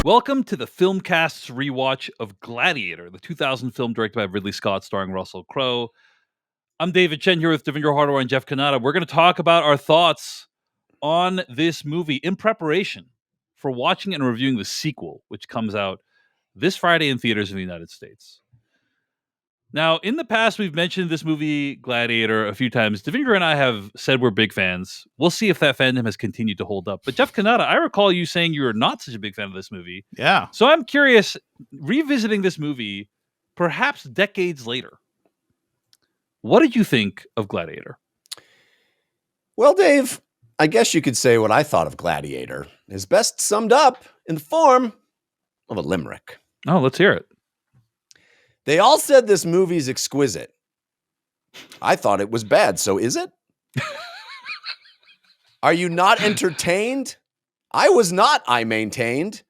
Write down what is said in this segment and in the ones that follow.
Welcome to the Filmcast's rewatch of Gladiator, the 2000 film directed by Ridley Scott starring Russell Crowe. I'm David Chen here with Devindra and Jeff. We're going to talk about our thoughts on this movie in preparation for watching and reviewing the sequel, which comes out this Friday in theaters in the United States. Now, in the past, we've mentioned this movie, Gladiator, a few times. Devindra and I have said we're big fans. We'll see if that fandom has continued to hold up. But Jeff Kanata, I recall you saying you were not such a big fan of this movie. Yeah. So I'm curious, revisiting this movie, perhaps decades later, what did you think of Gladiator? Well, Dave, I guess you could say what I thought of Gladiator is best summed up in the form of a limerick. Oh, let's hear it. They all said this movie's exquisite. I thought it was bad, so is it? Are you not entertained? I was not, I maintained.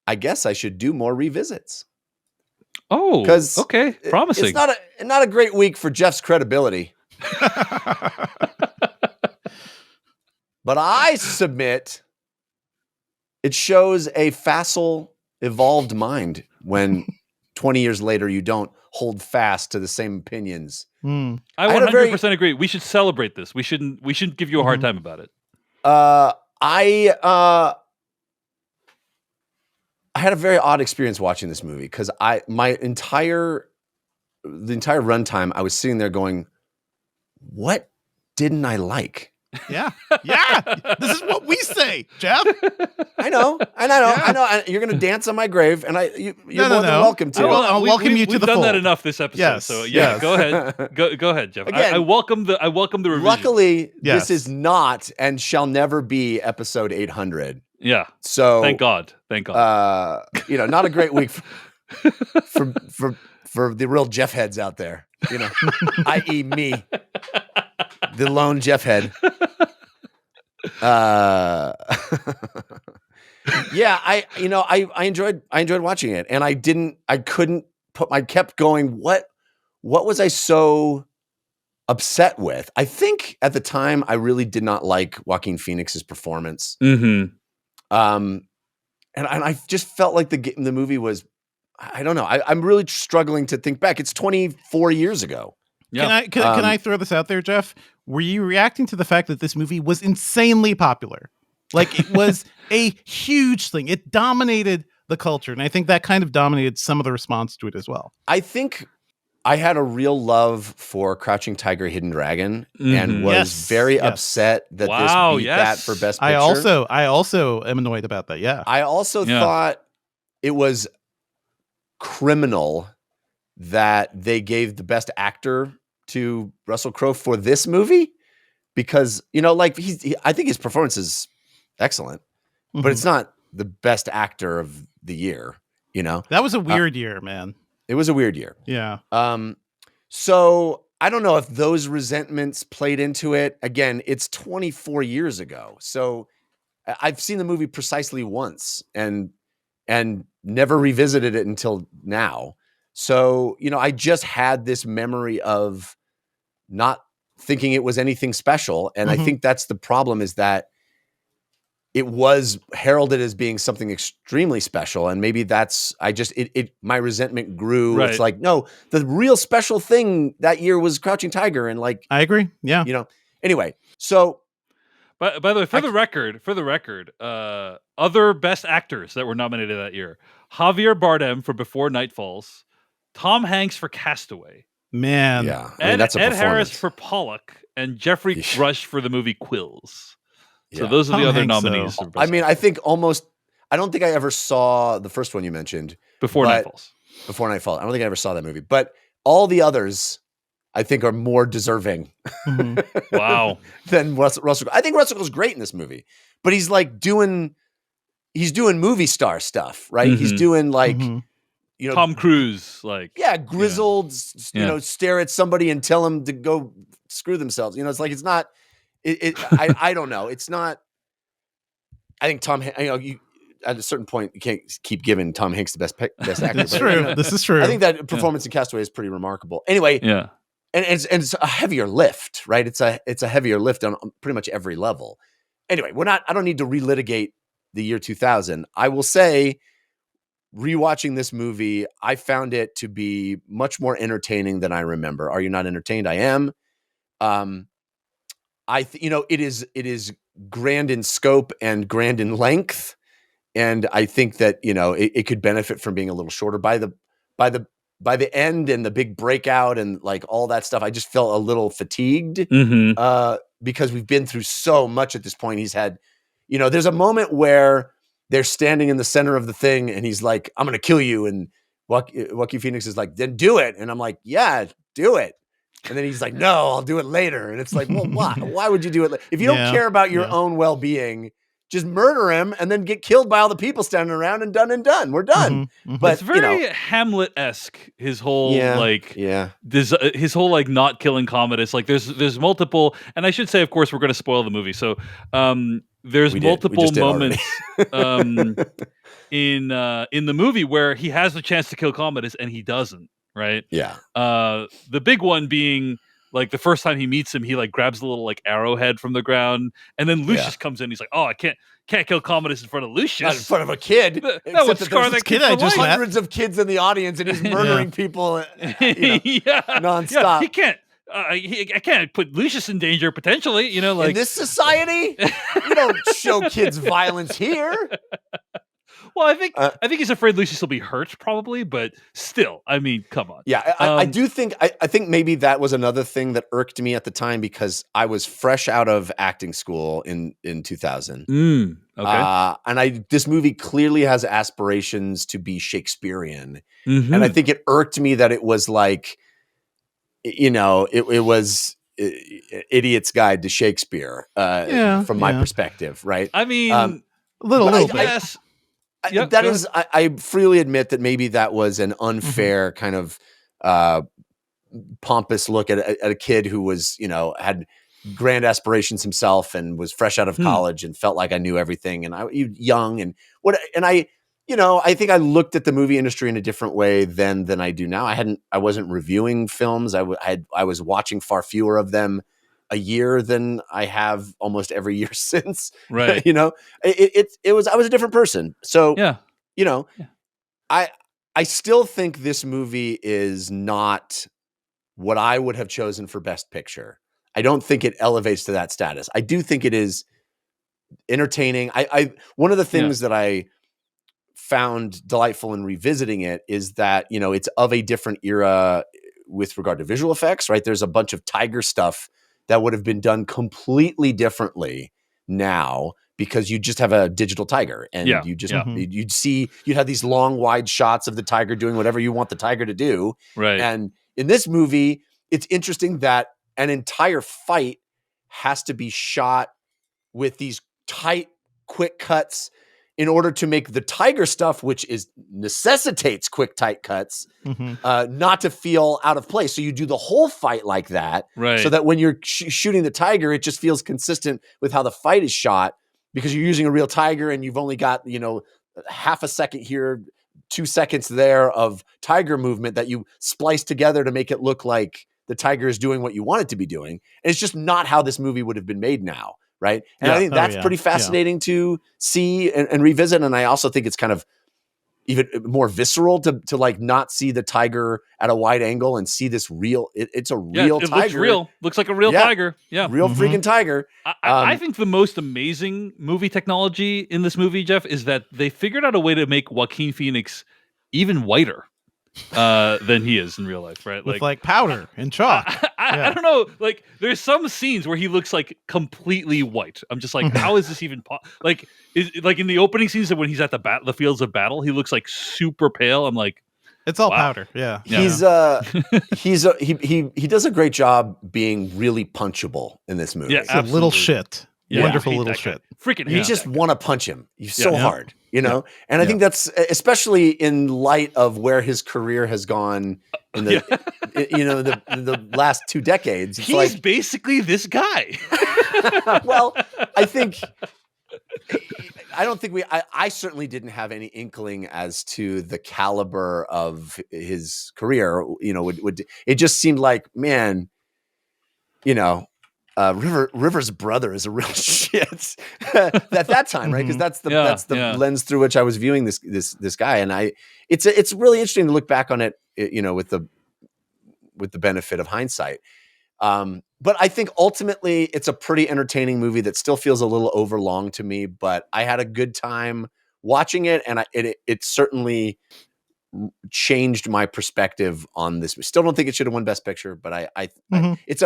I guess I should do more revisits. Oh, okay. Promising. It's not a great week for Jeff's credibility. But I submit it shows a facile, evolved mind when 20 years later you don't hold fast to the same opinions. I 100% agree. We should celebrate this. We shouldn't give you a hard time about it. I had a very odd experience watching this movie because the entire runtime I was sitting there going, what didn't I like? Yeah. This is what we say, Jeff. I know. You're going to dance on my grave, and you're more than welcome to. I'll welcome you to the We've done fold. that enough this episode. Yes. So yeah, go ahead. Go ahead, Jeff. Again, I welcome the revision. Luckily, this is not and shall never be episode 800. Yeah. So thank God. Not a great week for the real Jeff heads out there. I.e. me, the lone Jeff head. I enjoyed watching it, and I kept going, what was I so upset with? I think at the time I really did not like Joaquin Phoenix's performance. Mm-hmm. And I just felt like the movie was, I don't know. I'm really struggling to think back. It's 24 years ago. Yeah. Can I throw this out there, Jeff? Were you reacting to the fact that this movie was insanely popular? Like, it was a huge thing. It dominated the culture. And I think that kind of dominated some of the response to it as well. I think I had a real love for Crouching Tiger, Hidden Dragon, and was very upset that this beat that for Best Picture. I also am annoyed about that. Yeah. I also thought it was criminal that they gave the Best Actor to Russell Crowe for this movie, because I think his performance is excellent, but it's not the Best Actor of the year. That was a weird year, man. It was a weird year. Yeah. So I don't know if those resentments played into it. Again, it's 24 years ago, so I've seen the movie precisely once and never revisited it until now. So, I just had this memory of not thinking it was anything special. And I think that's the problem, is that it was heralded as being something extremely special. And maybe that's, my resentment grew. Right. It's like, no, the real special thing that year was Crouching Tiger. And I agree. Yeah. Anyway, so. By the way, for the record, other Best Actors that were nominated that year: Javier Bardem for Before Night Falls, Tom Hanks for Castaway, man, yeah, that's Ed Harris for Pollock, and Jeffrey Rush for the movie Quills. So those are the other nominees. I don't think I ever saw the first one you mentioned, Before Night Falls. Before Night Falls. I don't think I ever saw that movie, but all the others I think are more deserving. Wow. Than Russell. I think Russell Crowe's great in this movie, but he's doing movie star stuff, right? He's doing Tom Cruise, grizzled, stare at somebody and tell them to go screw themselves. It's like, it's not, I don't know. It's not, I think at a certain point, you can't keep giving Tom Hanks the best actor. That's true. This is true. I think that performance in Castaway is pretty remarkable. Anyway. Yeah. And it's a heavier lift, right? It's a heavier lift on pretty much every level. Anyway, I don't need to relitigate the year 2000. I will say rewatching this movie, I found it to be much more entertaining than I remember. Are you not entertained? I am. It is grand in scope and grand in length. And I think that, it could benefit from being a little shorter by the end and the big breakout and like all that stuff. I just felt a little fatigued because we've been through so much at this point. He's had, there's a moment where they're standing in the center of the thing and he's like, I'm going to kill you. And Joaquin Phoenix is like, then do it. And I'm like, yeah, do it. And then he's like, no, I'll do it later. And it's like, well, why? Why would you do it? If you don't care about your own well-being, just murder him and then get killed by all the people standing around and done. We're done. But it's very Hamlet-esque. His whole his whole like not killing Commodus. Like there's multiple, and I should say, of course, we're going to spoil the movie. So there's multiple moments in the movie where he has the chance to kill Commodus and he doesn't. Right. Yeah. The big one being like the first time he meets him, he like grabs the little like arrowhead from the ground, and then Lucius comes in. He's like, "Oh, I can't kill Commodus in front of Lucius, not in front of a kid. That would scar that kid. I just hundreds of kids in the audience, and he's murdering people, nonstop. Yeah, he can't. I can't put Lucius in danger potentially. Like in this society, you don't show kids violence here." Well, I think he's afraid Lucius will be hurt, probably, but still, I mean, come on. Yeah, I do think I think maybe that was another thing that irked me at the time because I was fresh out of acting school in 2000. Okay. And this movie clearly has aspirations to be Shakespearean, and I think it irked me that it was like, it was Idiot's Guide to Shakespeare from my perspective, right? I mean, a little bit. Yes. I freely admit that maybe that was an unfair kind of pompous look at a kid who was, had grand aspirations himself and was fresh out of college and felt like I knew everything and I young and I think I looked at the movie industry in a different way than I do now. I wasn't reviewing films. I was watching far fewer of them a year than I have almost every year since. Right. I was a different person. So, yeah. I still think this movie is not what I would have chosen for Best Picture. I don't think it elevates to that status. I do think it is entertaining. One of the things that I found delightful in revisiting it is that, it's of a different era with regard to visual effects, right? There's a bunch of tiger stuff that would have been done completely differently now because you just have a digital tiger and you'd have these long wide shots of the tiger doing whatever you want the tiger to do. Right. And in this movie, it's interesting that an entire fight has to be shot with these tight, quick cuts in order to make the tiger stuff, which necessitates quick, tight cuts, not to feel out of place. So you do the whole fight like that, right? So that when you're shooting the tiger, it just feels consistent with how the fight is shot because you're using a real tiger and you've only got, half a second here, 2 seconds there of tiger movement that you splice together to make it look like the tiger is doing what you want it to be doing. And it's just not how this movie would have been made now. Right. And I think that's pretty fascinating to see and revisit. And I also think it's kind of even more visceral to like not see the tiger at a wide angle and see this real, it's a real tiger. Looks real. Looks like a real tiger. Yeah. Real freaking tiger. I think the most amazing movie technology in this movie, Jeff, is that they figured out a way to make Joaquin Phoenix even whiter than he is in real life, right? With like powder and chalk. I don't know. Like, there's some scenes where he looks like completely white. I'm just like, how is this even like in the opening scenes when he's at the fields of battle, he looks like super pale. I'm like, it's all powder. Yeah. He does a great job being really punchable in this movie. Yeah, a little shit. Wonderful little shit. Freaking you just want to punch him. He's so hard, and I think that's especially in light of where his career has gone in the the last 2 decades. It's He's basically this guy. Well, I certainly didn't have any inkling as to the caliber of his career. It just seemed like, man, River's brother is a real shit at that time, right? Because that's the lens through which I was viewing this guy, and it's really interesting to look back on it, with the benefit of hindsight. But I think ultimately it's a pretty entertaining movie that still feels a little overlong to me, but I had a good time watching it, and it certainly changed my perspective on this. Still don't think it should have won Best Picture, but I think it's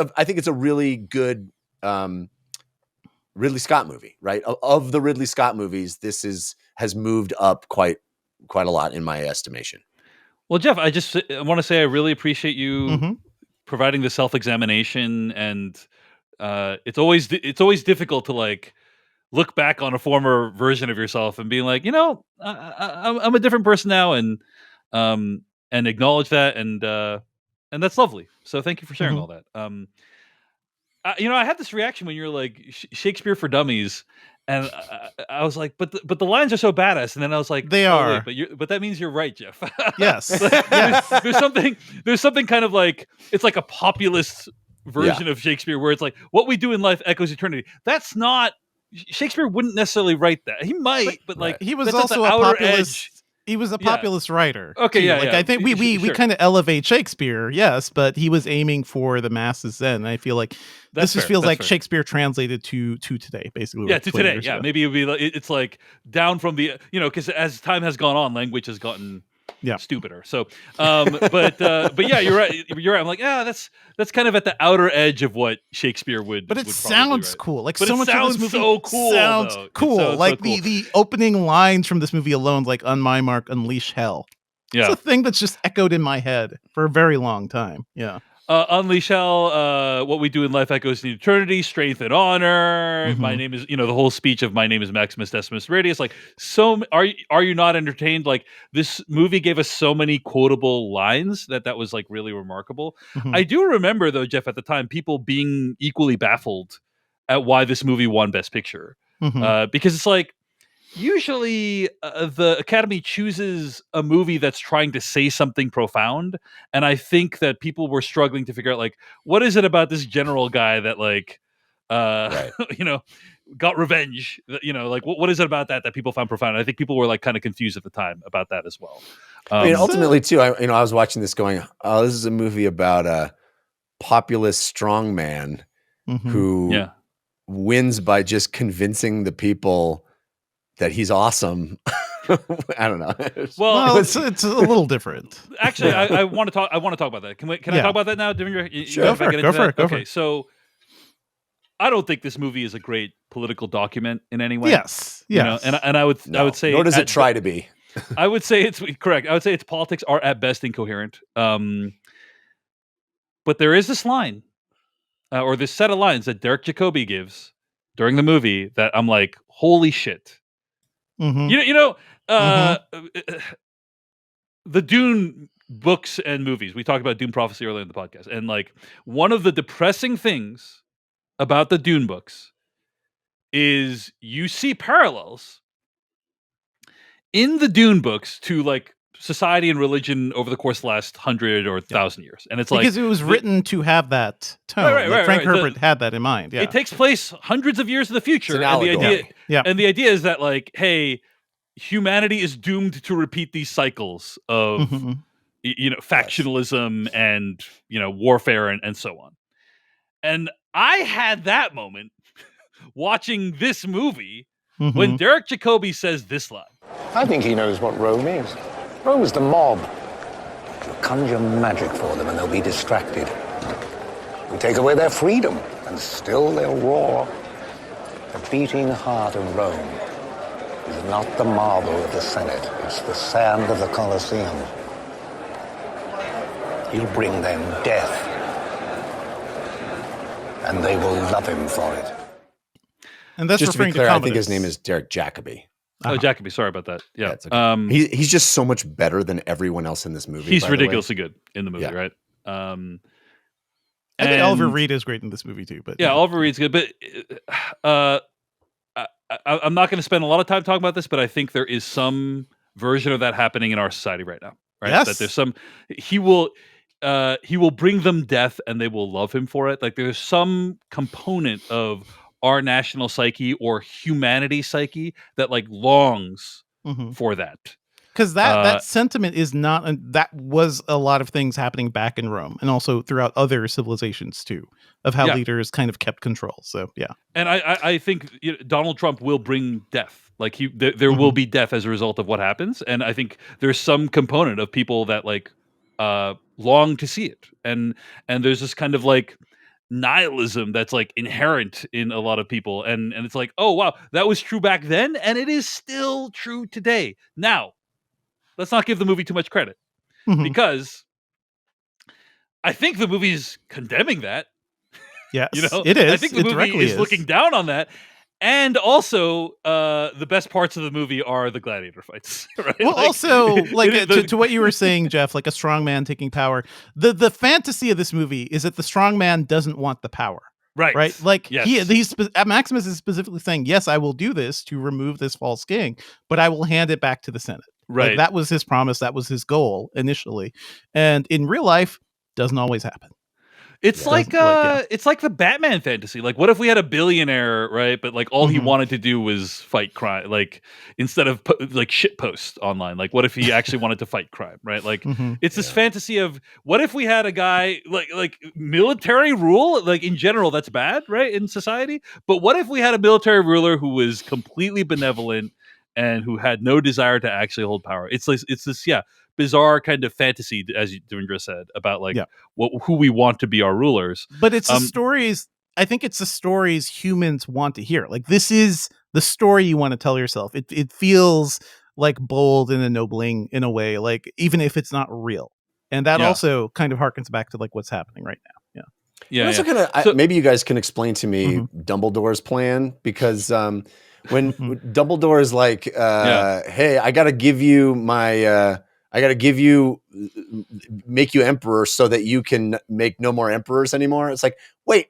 a really good Ridley Scott movie, right? Of the Ridley Scott movies, this has moved up quite a lot in my estimation. Well, Jeff, I want to say I really appreciate you providing the self-examination, and it's always difficult to like look back on a former version of yourself and being like, I'm a different person now, and acknowledge that, and that's lovely. So thank you for sharing all that. I had this reaction when you're like Shakespeare for Dummies, and I was like, but the lines are so badass, and then I was like, they are, but that means you're right, Jeff. Yes. There's something kind of like, it's like a populist version of Shakespeare where it's like, what we do in life echoes eternity. That's not, Shakespeare wouldn't necessarily write that. He might, but like, he was also a populist. He was a populist writer. Okay, too. I think we kind of elevate Shakespeare, yes, but he was aiming for the masses then. And I feel like this just feels like Shakespeare translated to today, basically. Yeah, to today. Yeah, maybe it'd be like, it's like down from the, because as time has gone on, language has gotten stupider. So, but yeah, you're right. You're right. I'm like, that's kind of at the outer edge of what Shakespeare would. But it sounds cool. Like, but so much of this movie so cool. Sounds cool. Like the opening lines from this movie alone, like "On my mark, unleash hell." Yeah, it's a thing that's just echoed in my head for a very long time. Yeah. Unleash hell, what we do in life echoes in eternity, strength and honor. My name is, the whole speech of my name is Maximus Decimus Radius. Like, so are you not entertained? Like, this movie gave us so many quotable lines that was like really remarkable. I do remember though, Jeff, at the time, people being equally baffled at why this movie won Best Picture. Because it's like, usually the Academy chooses a movie that's trying to say something profound, and I think that people were struggling to figure out, like, what is it about this general guy that like got revenge, like what is it about that people found profound? And I think people were like kind of confused at the time about that as well. I mean, ultimately too, I was watching this going, oh, this is a movie about a populist strongman who wins by just convincing the people that he's awesome. I don't know. Well, it's a little different. Actually, I want to talk about that. Can I talk about that now? Sure. Go for it. Okay, so I don't think this movie is a great political document in any way. Yes. And I would say, nor does it try to be. I would say it's correct. I would say its politics are at best incoherent. But there is this line, or this set of lines that Derek Jacobi gives during the movie that I'm like, holy shit. The Dune books and movies. We talked about Dune Prophecy earlier in the podcast, and like, one of the depressing things about the Dune books is you see parallels in the Dune books to like society and religion over the course of the last 100 or 1,000 years, and it's because it was written to have that tone. Right, Frank Herbert had that in mind. Yeah, it takes place hundreds of yees in the future, and the idea is that like, hey, humanity is doomed to repeat these cycles of factionalism and warfare and so on. And I had that moment watching this movie when Derek Jacobi says this line. I think he knows what Rome is. Rome is the mob. You conjure magic for them and they'll be distracted. We take away their freedom and still they'll roar. The beating heart of Rome is not the marble of the Senate, it's the sand of the Colosseum. He'll bring them death, and they will love him for it. And that's just to be clear, I think his name is Derek Jacobi. Oh, Jacobi, sorry about that. Yeah, okay. He's just so much better than everyone else in this movie. He's ridiculously good in the movie, right? I think Oliver Reed is great in this movie too. But Oliver Reed's good. But I'm not going to spend a lot of time talking about this, but I think there is some version of that happening in our society right now. Right? Yes. That there's some. He will. he will bring them death and they will love him for it. Like there's some component of our national psyche or humanity psyche that like longs for that. Because that sentiment is not that was a lot of things happening back in Rome and also throughout other civilizations too, of how leaders kind of kept control. So yeah, and I think Donald Trump will bring death. Like there will be death as a result of what happens, and I think there's some component of people that like long to see it, and there's this kind of like nihilism that's like inherent in a lot of people, and it's like, oh wow, that was true back then, and it is still true today. Now, let's not give the movie too much credit because I think the movie's condemning that. Yes, you know, it is. I think the movie is looking down on that. And also, the best parts of the movie are the gladiator fights. Right? Well, like, also, like to what you were saying, Jeff, like a strong man taking power. The fantasy of this movie is that the strong man doesn't want the power. Right. Like Maximus is specifically saying, yes, I will do this to remove this false king, but I will hand it back to the Senate. Right. Like, that was his promise. That was his goal initially. And in real life, doesn't always happen. It's it's like the Batman fantasy. Like, what if we had a billionaire, right? But like all he wanted to do was fight crime. Like instead of like shit post online. Like, what if he actually wanted to fight crime, right? Like it's this fantasy of what if we had a guy like military rule. Like in general, that's bad, right, in society. But what if we had a military ruler who was completely benevolent and who had no desire to actually hold power? It's this bizarre kind of fantasy, as Devindra said, about like who we want to be our rulers. But it's the stories. I think it's the stories humans want to hear. Like this is the story you want to tell yourself. It feels like bold and ennobling in a way, like even if it's not real. And that also kind of harkens back to like what's happening right now. Yeah. Also kind of maybe you guys can explain to me Dumbledore's plan, because when Dumbledore is like, hey, I got to give you my make you emperor so that you can make no more emperors anymore. It's like, wait,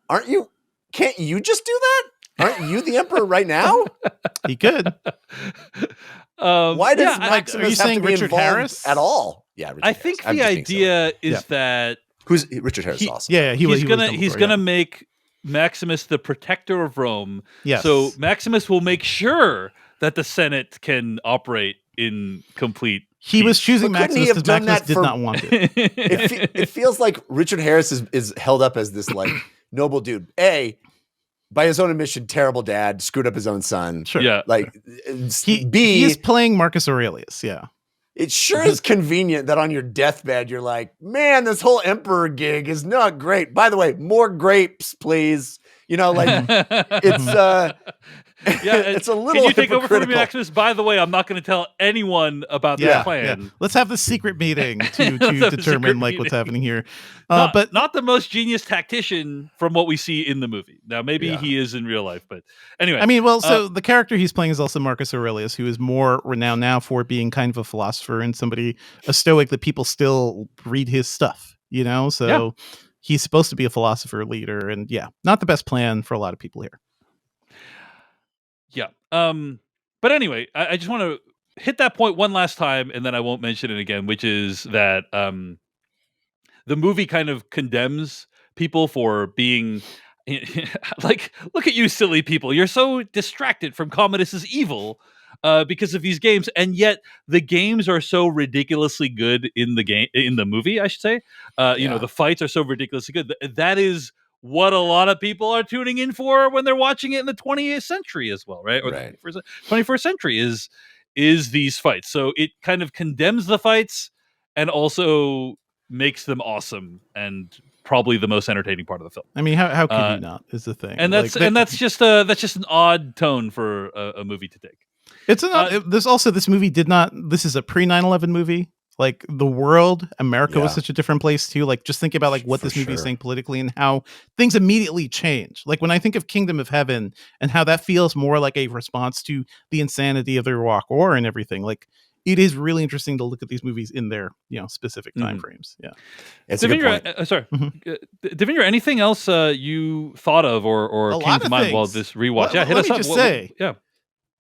can't you just do that? Aren't you the emperor right now? He could. Why does Maximus have to be Richard involved Harris at all? Yeah, Richard I Harris. think the idea is that who's Richard Harris is awesome. Yeah, he's gonna make Maximus the protector of Rome. Yes. So Maximus will make sure that the Senate can operate in complete. He was choosing Maximus because Maximus did not want it. It feels like Richard Harris is held up as this like noble dude. By his own admission, terrible dad, screwed up his own son. Sure. Yeah. Like he is playing Marcus Aurelius. Yeah. It sure is convenient that on your deathbed you're like, man, this whole emperor gig is not great. By the way, more grapes, please. You know, like it's it's a little. Can you take over for me, Maximus? By the way, I'm not going to tell anyone about this plan. Yeah. Let's have the secret meeting to determine like what's happening here. But not the most genius tactician from what we see in the movie. Now, maybe he is in real life, but anyway. I mean, so the character he's playing is also Marcus Aurelius, who is more renowned now for being kind of a philosopher and a stoic that people still read his stuff. You know, so he's supposed to be a philosopher leader, and not the best plan for a lot of people here. Yeah. But anyway, I just want to hit that point one last time, and then I won't mention it again, which is that the movie kind of condemns people for being like, look at you silly people. You're so distracted from Commodus's evil because of these games, and yet the games are so ridiculously good in the movie, I should say. You know, the fights are so ridiculously good. That is what a lot of people are tuning in for when they're watching it in the 20th century as well, right? Or the 21st century is these fights. So it kind of condemns the fights and also makes them awesome and probably the most entertaining part of the film. I mean, how could you not is the thing. And that's just an odd tone for a movie to take. It's there's also this movie this is a pre 9/11 movie. Like the world, America was such a different place too. Like just think about like what this movie is saying politically and how things immediately change. Like when I think of Kingdom of Heaven and how that feels more like a response to the insanity of the Iraq War and everything. Like it is really interesting to look at these movies in their specific time frames. Yeah, it's a good point. Devindra, anything else you thought of or came to mind while this rewatch? Let me just say,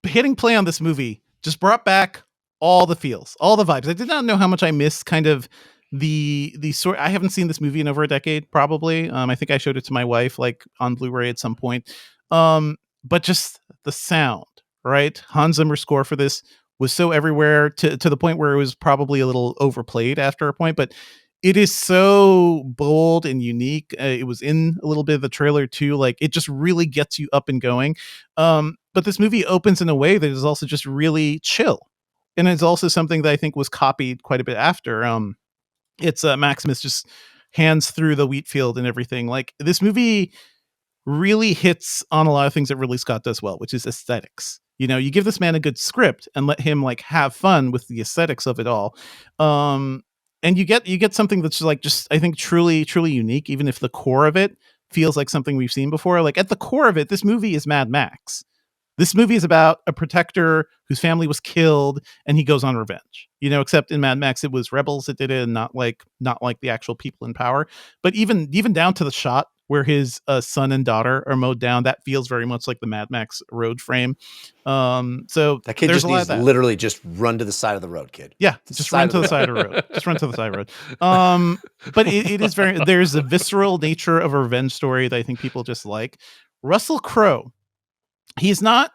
hitting play on this movie just brought back all the feels, all the vibes. I did not know how much I missed kind of the sort. I haven't seen this movie in over a decade, probably. I think I showed it to my wife like on Blu-ray at some point. But just the sound, right? Hans Zimmer's score for this was so everywhere to the point where it was probably a little overplayed after a point, but it is so bold and unique. It was in a little bit of the trailer too. Like it just really gets you up and going. But this movie opens in a way that is also just really chill. And it's also something that I think was copied quite a bit after. It's Maximus just hands through the wheat field and everything. Like this movie really hits on a lot of things that Ridley Scott does well, which is aesthetics. You know, you give this man a good script and let him like have fun with the aesthetics of it all. And you get something that's like just I think truly unique, even if the core of it feels like something we've seen before. Like at the core of it, this movie is Mad Max. This movie is about a protector whose family was killed and he goes on revenge. You know, except in Mad Max it was rebels that did it and not like the actual people in power. But even down to the shot where his son and daughter are mowed down, that feels very much like the Mad Max road frame. So That kid there's just a lot needs of that. literally just run to the side of the road, kid. Yeah, just run to the side of the road. Just run to the side of the road. But it is very, there's a visceral nature of a revenge story that I think people just like. Russell Crowe, he's not,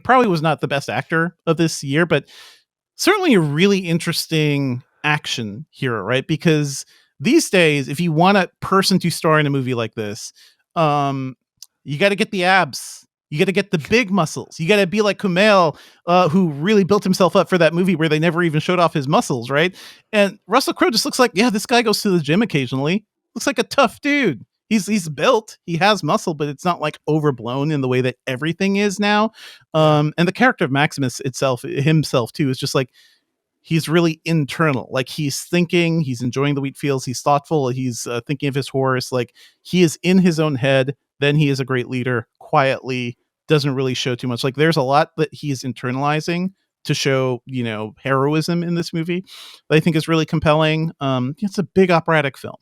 probably was not the best actor of this year, but certainly a really interesting action hero, right? Because these days, if you want a person to star in a movie like this, you got to get the abs. You got to get the big muscles. You got to be like Kumail, who really built himself up for that movie where they never even showed off his muscles, right? And Russell Crowe just looks like, yeah, this guy goes to the gym occasionally. Looks like a tough dude. He's built. He has muscle, but it's not like overblown in the way that everything is now. And the character of Maximus himself too, is just like he's really internal. Like he's thinking, he's enjoying the wheat fields, he's thoughtful, he's thinking of his horse. Like he is in his own head. Then he is a great leader, quietly, doesn't really show too much. Like there's a lot that he's internalizing to show, you know, heroism in this movie that I think is really compelling. It's a big operatic film.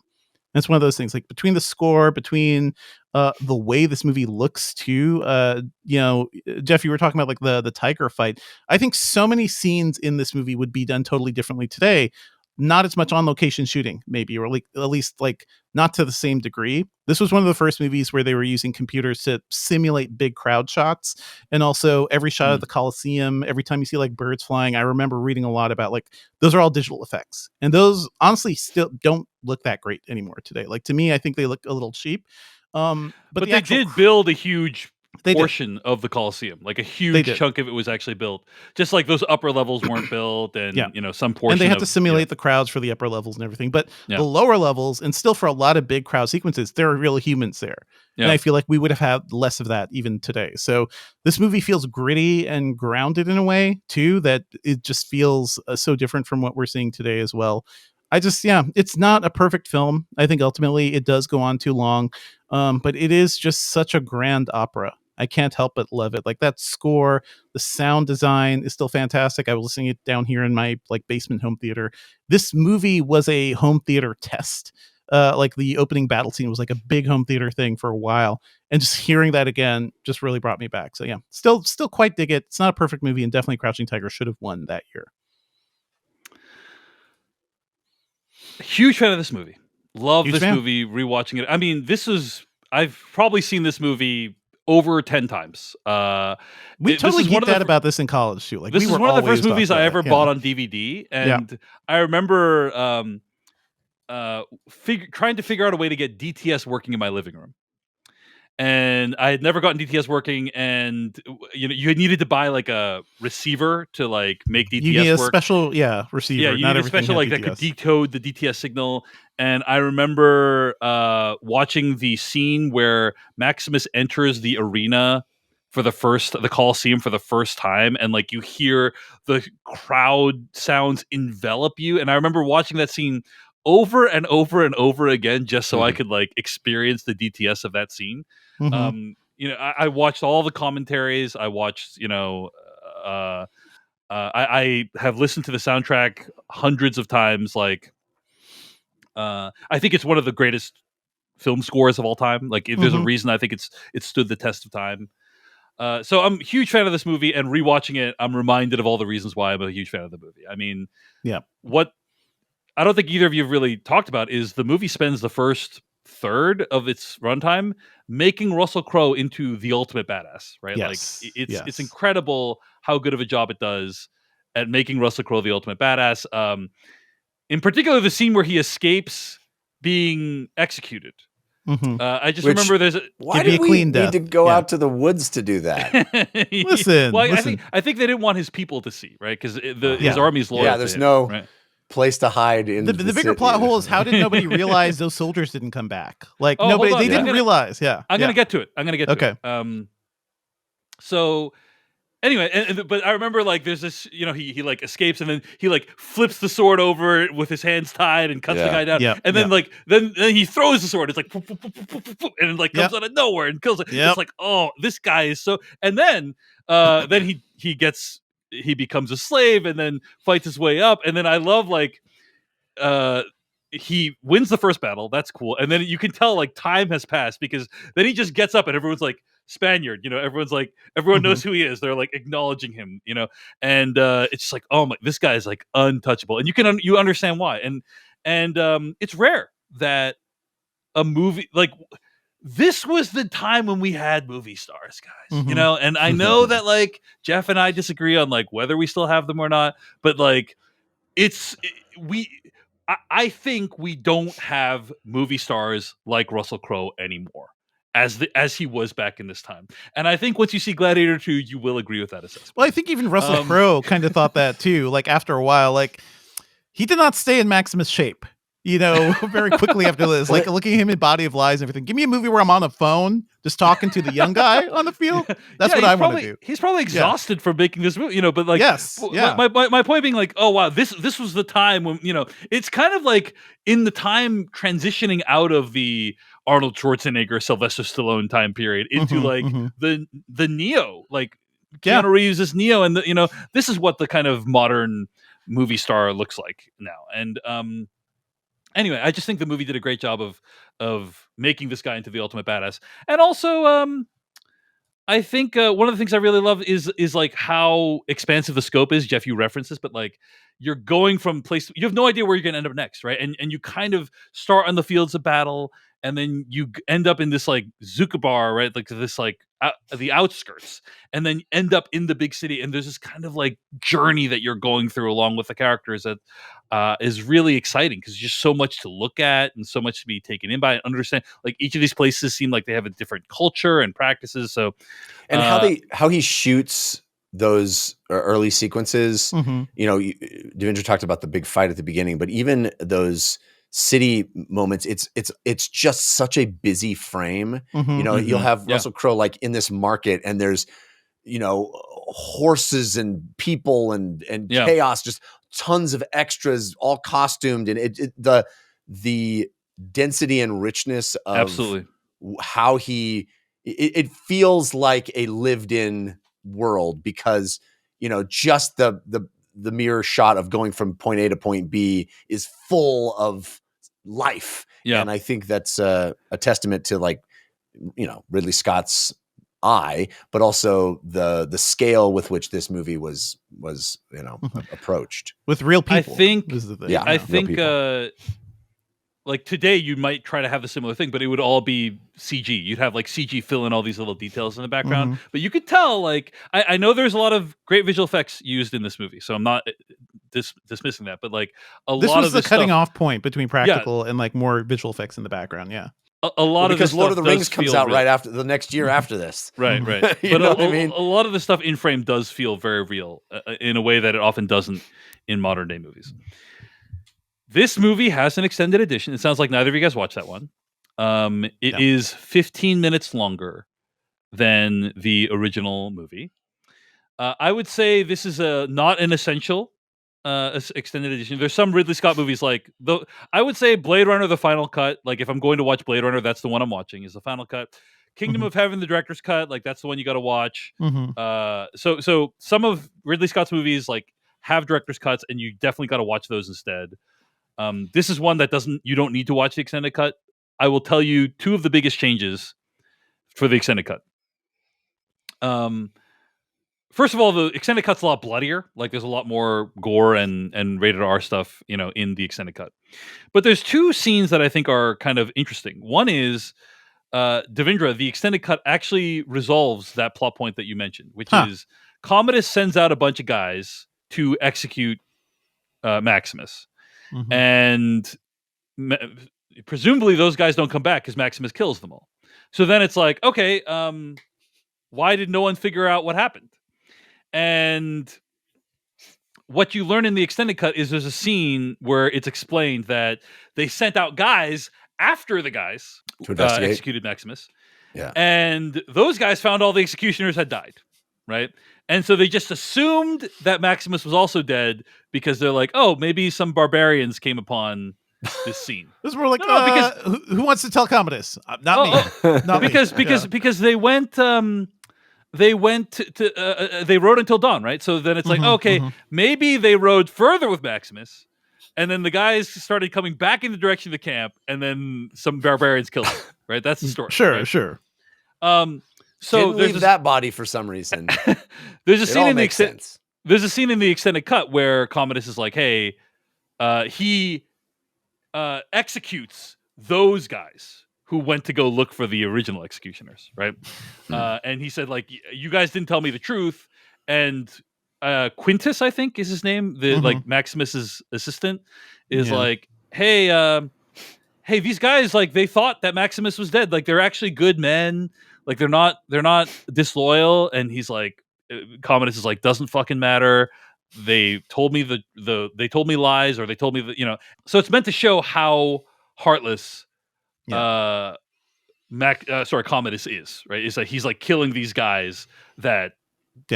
And it's one of those things like between the score, between the way this movie looks too, you know, Jeff, you were talking about like the tiger fight. I think so many scenes in this movie would be done totally differently today. Not as much on location shooting, maybe, or like at least like not to the same degree. This was one of the first movies where they were using computers to simulate big crowd shots, and also every shot of the Coliseum. Every time you see like birds flying, I remember reading a lot about like those are all digital effects, and those honestly still don't look that great anymore today. Like to me, I think they look a little cheap. But they did build a huge they portion of the Coliseum. Like a They huge did. chunk of it was actually built. Just like those upper levels weren't built, and Yeah. you know, some portion. And they had to of- simulate the crowds for the upper levels and everything. But Yeah. the lower levels, and still for a lot of big crowd sequences, there are real humans there. And Yeah. I feel like we would have had less of that even today. So this movie feels gritty and grounded in a way too, that it just feels so different from what we're seeing today as well. It's not a perfect film. I think ultimately it does go on too long. But it is just such a grand opera. I can't help but love it. Like that score, the sound design is still fantastic. I was listening it down here in my like basement home theater. This movie was a home theater test. Like the opening battle scene was like a big home theater thing for a while, and just hearing that again just really brought me back. So yeah, still quite dig it. It's not a perfect movie, and definitely Crouching Tiger should have won that year. Huge fan of this movie. Love Huge this fan. movie. Rewatching it. I mean, I've probably seen this movie over 10 times. We this totally is one of geeked the out about this in college too. Like this we is were one of the always first movies talking I about ever it. Yeah. bought on DVD, and I remember trying to figure out a way to get DTS working in my living room. And I had never gotten DTS working, and you know, you needed to buy like a receiver to like make DTS You need a work. special receiver. Yeah, you Not need a everything special had like that could DTS. decode the DTS signal. And I remember watching the scene where Maximus enters the arena for the Coliseum for the first time, and like you hear the crowd sounds envelop you. And I remember watching that scene over and over and over again just so I could like experience the DTS of that scene. Mhm. You know, I watched all the commentaries. I watched, you know, I have listened to the soundtrack hundreds of times. Like, I think it's one of the greatest film scores of all time. Like, if there's a Mhm. reason I think it stood the test of time. So I'm a huge fan of this movie, and rewatching it, I'm reminded of all the reasons why I'm a huge fan of the movie. I mean, Yeah. I don't think either of you have really talked about is the movie spends the first third of its runtime making Russell Crowe into the ultimate badass, right? Yes. Like it's Yes. incredible how good of a job it does at making Russell Crowe the ultimate badass. In particular, the scene where he escapes being executed. Mhm. I just Which- remember there's Why Give me did a we clean need death. to go Yeah. out to the woods to do that? Listen, Well, listen. I think they didn't want his people to see, right? Because his Yeah. army's loyal. Yeah, to there's him, no right? place to hide in The bigger plot hole is how did nobody realize those soldiers didn't come back? Like Oh, nobody, hold on. they I'm didn't realize. Yeah, I'm gonna get to it. Okay. So anyway, but I remember like there's this, he like escapes and then he like flips the sword over with his hands tied and cuts the Yeah. guy down. Yep, And then yep. like then he throws the sword. It's like poof, poof, poof, poof, poof, poof, and it like comes Yep. out of nowhere and kills it. Yep. It's like, oh, this guy is so. And then he becomes a slave and then fights his way up. And then I love like he wins the first battle. That's cool. And then you can tell like time has passed because then he just gets up and everyone's like, Spaniard, everyone's like, everyone knows who he is. They're like acknowledging him, and it's just like, oh my, this guy is like untouchable. And you understand why. And it's rare that a movie like this was the time when we had movie stars, guys, Mhm. and I know that like Jeff and I disagree on like whether we still have them or not, but like I think we don't have movie stars like Russell Crowe anymore as he was back in this time. And I think once you see Gladiator 2, you will agree with that assessment. Well, I think even Russell Crowe kind of thought that too. Like after a while, like he did not stay in Maximus shape. Very quickly after this, like looking at him in Body of Lies and everything. Give me a movie where I'm on the phone just talking to the young guy on the field. That's what I want to do. He's probably exhausted from making this movie, but like, yes, yeah. My point being like, oh wow, this was the time when it's kind of like in the time transitioning out of the Arnold Schwarzenegger, Sylvester Stallone time period into the Neo, like Keanu Reeves is Neo, and this is what the kind of modern movie star looks like now, and anyway, I just think the movie did a great job of making this guy into the ultimate badass, and also, I think one of the things I really love is like how expansive the scope is. Jeff, you referenced this, but like you're going from place, you have no idea where you're going to end up next, right? And you kind of start on the fields of battle, and then you end up in this like Zuckerbar, right? Like this like the outskirts, and then end up in the big city. And there's this kind of like journey that you're going through along with the characters that is really exciting because there's just so much to look at and so much to be taken in by and understand. Like each of these places seem like they have a different culture and practices. So, and how he shoots those early sequences. Devindra talked about the big fight at the beginning, but even those city moments, it's just such a busy frame. You'll have Russell Crowe like in this market, and there's horses and people and chaos, just tons of extras, all costumed, and the density and richness of absolutely how it feels like a lived-in world because just the mere shot of going from point A to point B is full of life. And I think that's a testament to like Ridley Scott's eye, but also the scale with which this movie was approached with real people. I think is the thing. Yeah, I think like today you might try to have the similar thing, but it would all be CG. You'd have like CG fill in all these little details in the background, but you could tell like I know there's a lot of great visual effects used in this movie, so I'm not dismissing that, but like this was the cutting stuff, off point between practical and like more visual effects in the background. Yeah. A lot of because Lord of the Rings comes out real. right after the next year after this. Right. You But know what I mean? a lot of the stuff in frame does feel very real in a way that it often doesn't in modern day movies. This movie has an extended edition. It sounds like neither of you guys watched that one. It is 15 minutes longer than the original movie. I would say this is not an essential extended edition. There's some Ridley Scott movies like I would say Blade Runner, the final cut. Like if I'm going to watch Blade Runner, that's the one I'm watching is the final cut. Kingdom of Heaven, the director's cut, like that's the one you got to watch. So some of Ridley Scott's movies like have director's cuts, and you definitely got to watch those instead. This is one that you don't need to watch the extended cut. I will tell you two of the biggest changes for the extended cut. first of all, the extended cut's a lot bloodier. Like there's a lot more gore and rated R stuff, in the extended cut. But there's two scenes that I think are kind of interesting. One is Devindra, the extended cut actually resolves that plot point that you mentioned, which is Commodus sends out a bunch of guys to execute Maximus. Mhm. And presumably those guys don't come back because Maximus kills them all. So then it's like, okay, why did no one figure out what happened? And what you learn in the extended cut is there's a scene where it's explained that they sent out guys after the guys To investigate. executed Maximus. Yeah. And those guys found all the executioners had died, right? And so they just assumed that Maximus was also dead because they're like, oh, maybe some barbarians came upon this scene. This is more like, No, because- who wants to tell Commodus? Not me. Not me. because they went they rode until dawn, right? So then it's like, okay, maybe they rode further with Maximus, and then the guys started coming back in the direction of the camp, and then some barbarians killed them, right? That's the story. Sure, right? sure. So Didn't there's leave that body for some reason. there's a It scene all in the makes sense. there's a scene in the extended cut where Commodus is like, hey, he executes those guys who went to go look for the original executioners, right? And he said, like, you guys didn't tell me the truth. And Quintus, I think is his name, the like Maximus's assistant, is like, hey, these guys, like, they thought that Maximus was dead. Like, they're actually good men. Like, they're not disloyal. And he's like, Commodus is like, doesn't fucking matter. They told me they told me lies, or they told me that, so it's meant to show how heartless Commodus is, right? It's like he's like killing these guys that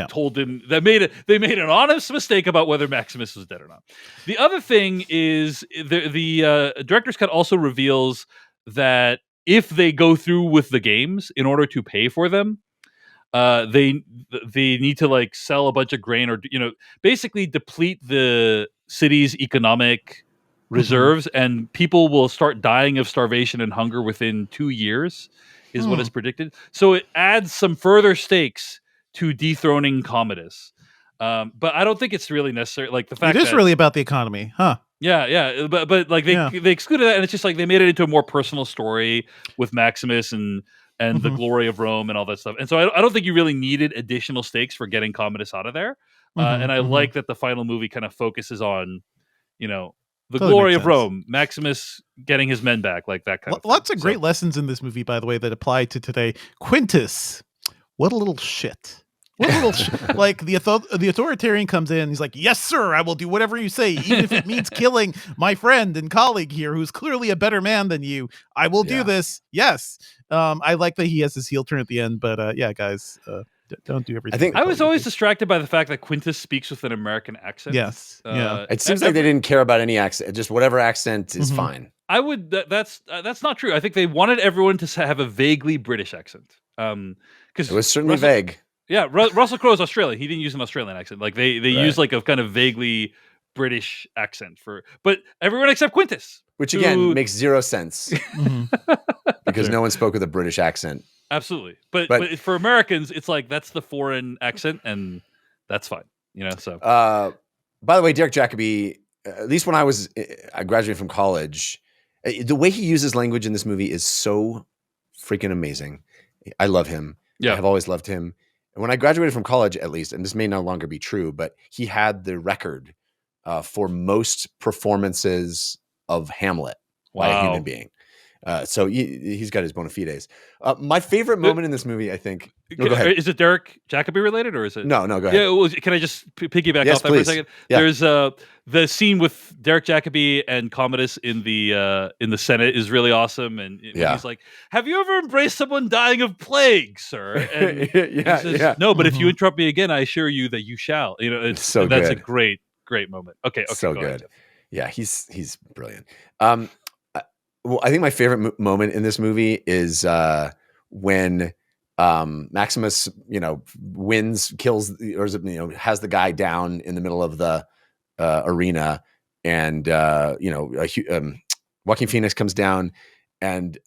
told him they made an honest mistake about whether Maximus was dead or not. The other thing is the director's cut also reveals that if they go through with the games, in order to pay for them, they need to like sell a bunch of grain, or basically deplete the city's economic reserves, and people will start dying of starvation and hunger within 2 years, is what is predicted. So it adds some further stakes to dethroning Commodus. But I don't think it's really necessary. Like the fact it is that, really about the economy, huh? Yeah, but like they excluded that, and it's just like they made it into a more personal story with Maximus and the glory of Rome and all that stuff. And so I don't think you really needed additional stakes for getting Commodus out of there. And I like that the final movie kind of focuses on, the Totally glory makes of sense. Rome, Maximus getting his men back, like that kind of thing. Lots of great lessons in this movie, by the way, that apply to today. Quintus, what a little shit. What a little like the authoritarian comes in, he's like, yes, sir, I will do whatever you say, even if it means killing my friend and colleague here, who's clearly a better man than you. I will do this. Yes. I like that he has his heel turn at the end, but yeah, guys, don't do everything. I think I was always distracted by the fact that Quintus speaks with an American accent. Yes. Yeah. It seems like they didn't care about any accent. Just whatever accent is fine. I would. That's not true. I think they wanted everyone to have a vaguely British accent. Because It was certainly vague. Yeah, Russell Crowe's Australian. He didn't use an Australian accent. Like they use like a kind of vaguely British accent but everyone except Quintus, Which again makes zero sense because no one spoke with a British accent. Absolutely, but for Americans, it's like that's the foreign accent, and that's fine, So, by the way, Derek Jacobi, at least when I graduated from college, the way he uses language in this movie is so freaking amazing. I love him. Yeah, I have always loved him. And when I graduated from college, at least, and this may no longer be true, but he had the record for most performances of Hamlet by a human being. So he's got his bona fides. My favorite moment in this movie, I think. Go ahead. Is it Derek Jacobi related, or is it? No, go ahead. Yeah, well, can I just piggyback off that please. for a second? Yeah. There's the scene with Derek Jacobi and Commodus in the Senate is really awesome, and he's like, "Have you ever embraced someone dying of plague, sir?" And he says, "No, but if you interrupt me again, I assure you that you shall." It's so that's good. a great moment. Okay, so go good. ahead, Jeff. Yeah, he's brilliant. Well, I think my favorite moment in this movie is when Maximus, kills, or has the guy down in the middle of the arena, and Joaquin Phoenix comes down And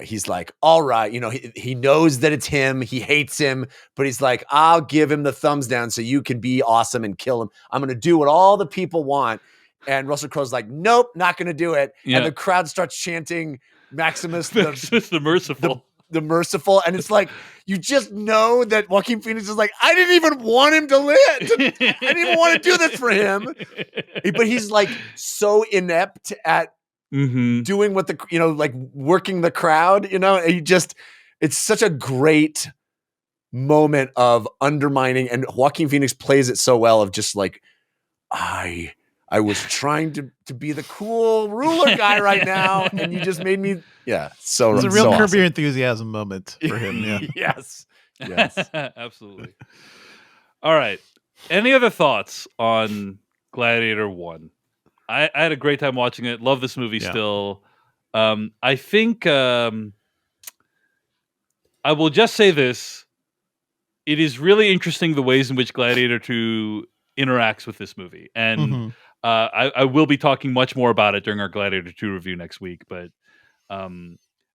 he's like, all right, he knows that it's him. He hates him, but he's like, I'll give him the thumbs down so you can be awesome and kill him. I'm going to do what all the people want. And Russell Crowe's like, nope, not going to do it. Yeah. And the crowd starts chanting Maximus the merciful. The merciful. And it's like, you just know that Joaquin Phoenix is like, I didn't even want him to live. I didn't even want to do this for him. But he's like so inept at doing what like working the crowd, it's such a great moment of undermining, and Joaquin Phoenix plays it so well of just like, I was trying to be the cool ruler guy right now, and you just made me, so it's a real so Curb awesome. Your Enthusiasm moment for him. Yeah. Yes. Absolutely. All right. Any other thoughts on Gladiator 1? I had a great time watching it. Love this movie still. I think I will just say this. It is really interesting the ways in which Gladiator 2 interacts with this movie. And I will be talking much more about it during our Gladiator 2 review next week. But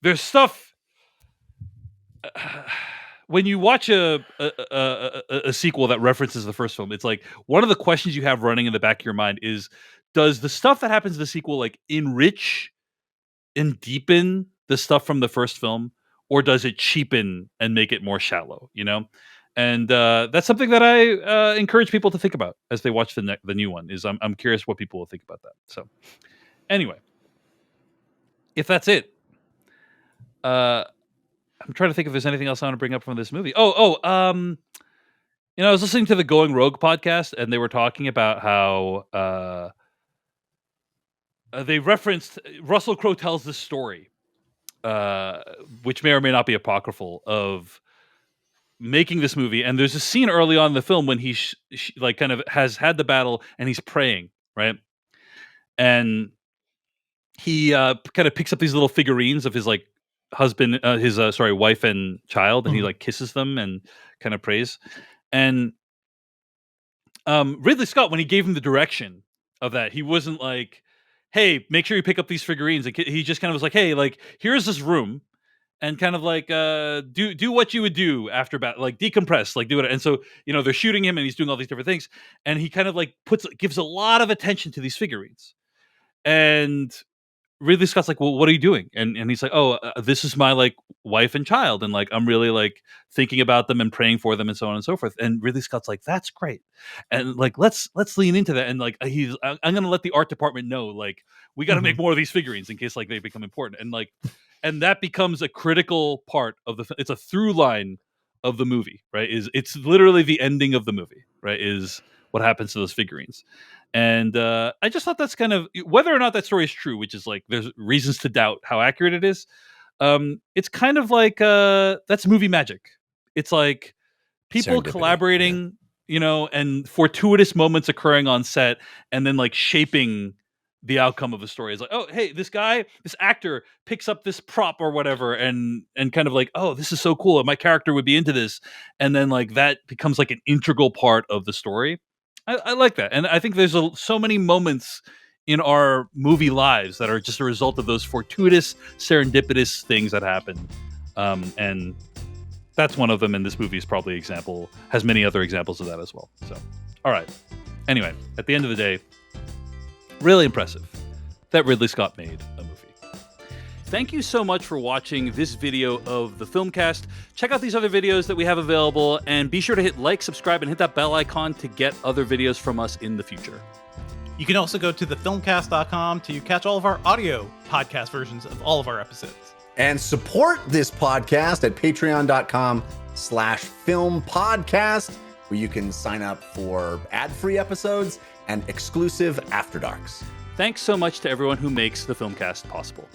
there's stuff... when you watch a sequel that references the first film, it's like one of the questions you have running in the back of your mind is, does the stuff that happens in the sequel like enrich and deepen the stuff from the first film, or does it cheapen and make it more shallow? And that's something that I encourage people to think about as they watch the new one. Is I'm curious what people will think about that. So anyway, if that's it, I'm trying to think if there's anything else I want to bring up from this movie. I was listening to the Going Rogue podcast, and they were talking about how they referenced Russell Crowe tells this story, which may or may not be apocryphal, of making this movie. And there's a scene early on in the film when he kind of has had the battle and he's praying, right? And he kind of picks up these little figurines of his like husband, his wife and child, and he like kisses them and kind of prays. And Ridley Scott, when he gave him the direction of that, he wasn't like, hey, make sure you pick up these figurines. He just kind of was like, hey, like, here's this room, and kind of like do what you would do after battle, like decompress, like do it. And so they're shooting him, and he's doing all these different things, and he kind of like gives a lot of attention to these figurines. And Ridley Scott's like, well, what are you doing? And he's like, oh, this is my like wife and child, and like I'm really like thinking about them and praying for them and so on and so forth. And Ridley Scott's like, that's great, and like let's lean into that. And like I'm gonna let the art department know, like we got to make more of these figurines in case like they become important. And like, and that becomes a critical part of the. It's a through line of the movie, right? It's literally the ending of the movie, right? Is what happens to those figurines. And I just thought that's kind of, whether or not that story is true, which is like there's reasons to doubt how accurate it is. It's kind of like that's movie magic. It's like people collaborating, and fortuitous moments occurring on set, and then like shaping the outcome of the story. Is like, oh, hey, this actor picks up this prop or whatever, and kind of like, oh, this is so cool, my character would be into this, and then like that becomes like an integral part of the story. I like that. And I think there's so many moments in our movie lives that are just a result of those fortuitous, serendipitous things that happen. And that's one of them. And this movie is probably has many other examples of that as well. So, all right. Anyway, at the end of the day, really impressive that Ridley Scott made a movie. Thank you so much for watching this video of the Filmcast. Check out these other videos that we have available, and be sure to hit like, subscribe, and hit that bell icon to get other videos from us in the future. You can also go to thefilmcast.com to catch all of our audio podcast versions of all of our episodes. And support this podcast at patreon.com/filmpodcast, where you can sign up for ad-free episodes and exclusive After Darks. Thanks so much to everyone who makes the Filmcast possible.